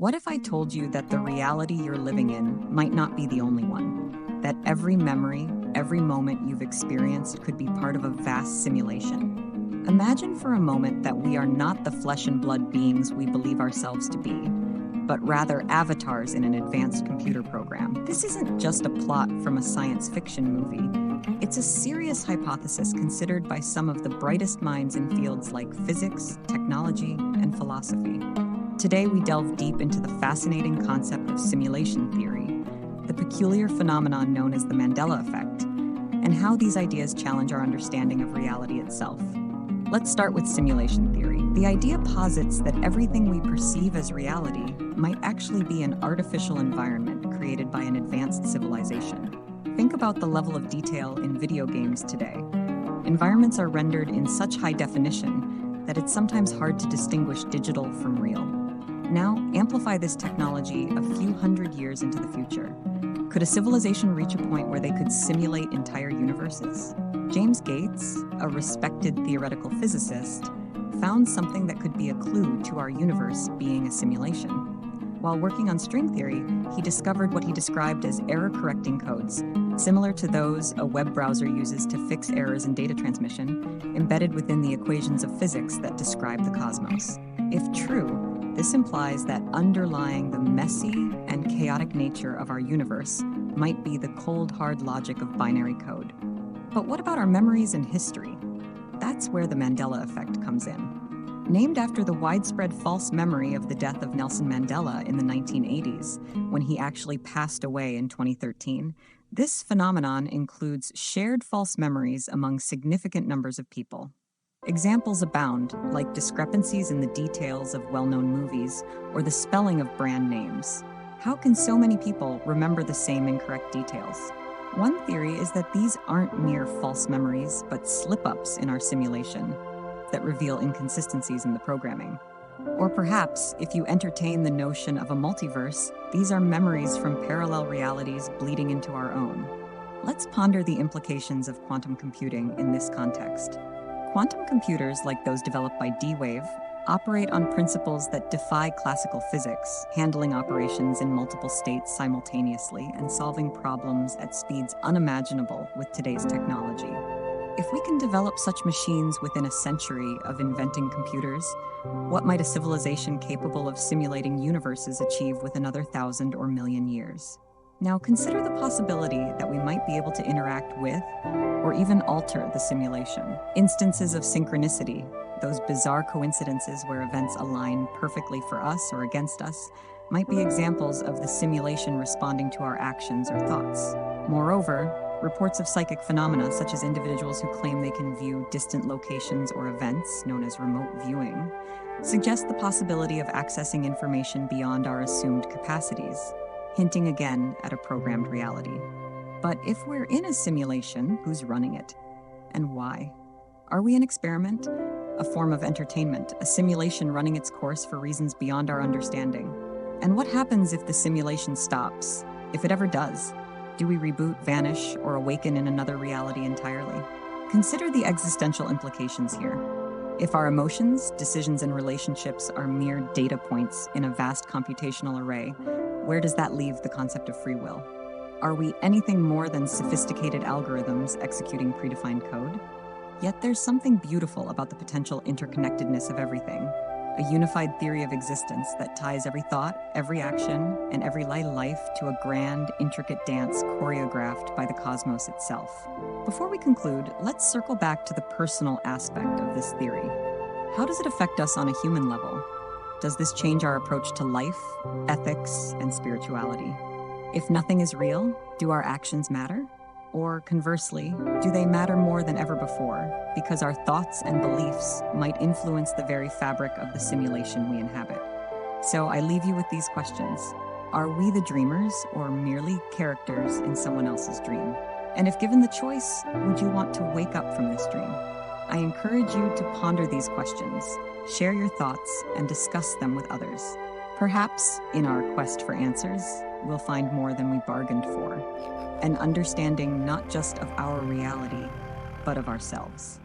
What if I told you that the reality you're living in might not be the only one? That every memory, every moment you've experienced could be part of a vast simulation? Imagine for a moment that we are not the flesh and blood beings we believe ourselves to be, but rather avatars in an advanced computer program. This isn't just a plot from a science fiction movie. It's a serious hypothesis considered by some of the brightest minds in fields like physics, technology, and philosophy. Today, we delve deep into the fascinating concept of simulation theory, the peculiar phenomenon known as the Mandela effect, and how these ideas challenge our understanding of reality itself. Let's start with simulation theory. The idea posits that everything we perceive as reality might actually be an artificial environment created by an advanced civilization. Think about the level of detail in video games today. Environments are rendered in such high definition that it's sometimes hard to distinguish digital from real. Now, amplify this technology a few hundred years into the future. Could a civilization reach a point where they could simulate entire universes? James Gates, a respected theoretical physicist, found something that could be a clue to our universe being a simulation. While working on string theory, he discovered what he described as error-correcting codes, similar to those a web browser uses to fix errors in data transmission, embedded within the equations of physics that describe the cosmos. If true, this implies that underlying the messy and chaotic nature of our universe might be the cold, hard logic of binary code. But what about our memories and history? That's where the Mandela effect comes in. Named after the widespread false memory of the death of Nelson Mandela in the 1980s, when he actually passed away in 2013, this phenomenon includes shared false memories among significant numbers of people. Examples abound, like discrepancies in the details of well-known movies or the spelling of brand names. How can so many people remember the same incorrect details? One theory is that these aren't mere false memories, but slip-ups in our simulation that reveal inconsistencies in the programming. Or perhaps, if you entertain the notion of a multiverse, these are memories from parallel realities bleeding into our own. Let's ponder the implications of quantum computing in this context. Quantum computers, like those developed by D-Wave, operate on principles that defy classical physics, handling operations in multiple states simultaneously and solving problems at speeds unimaginable with today's technology. If we can develop such machines within a century of inventing computers, what might a civilization capable of simulating universes achieve with another 1,000 or million years? Now consider the possibility that we might be able to interact with or even alter the simulation. Instances of synchronicity, those bizarre coincidences where events align perfectly for us or against us, might be examples of the simulation responding to our actions or thoughts. Moreover, reports of psychic phenomena, such as individuals who claim they can view distant locations or events, known as remote viewing, suggest the possibility of accessing information beyond our assumed capacities, hinting again at a programmed reality. But if we're in a simulation, who's running it? And why? Are we an experiment? A form of entertainment, a simulation running its course for reasons beyond our understanding? And what happens if the simulation stops? If it ever does? Do we reboot, vanish, or awaken in another reality entirely? Consider the existential implications here. If our emotions, decisions, and relationships are mere data points in a vast computational array, where does that leave the concept of free will? Are we anything more than sophisticated algorithms executing predefined code? Yet there's something beautiful about the potential interconnectedness of everything, a unified theory of existence that ties every thought, every action, and every life to a grand, intricate dance choreographed by the cosmos itself. Before we conclude, let's circle back to the personal aspect of this theory. How does it affect us on a human level? Does this change our approach to life, ethics, and spirituality? If nothing is real, do our actions matter? Or conversely, do they matter more than ever before, because our thoughts and beliefs might influence the very fabric of the simulation we inhabit? So I leave you with these questions. Are we the dreamers, or merely characters in someone else's dream? And if given the choice, would you want to wake up from this dream? I encourage you to ponder these questions, share your thoughts, and discuss them with others. Perhaps, in our quest for answers, we'll find more than we bargained for, an understanding not just of our reality, but of ourselves.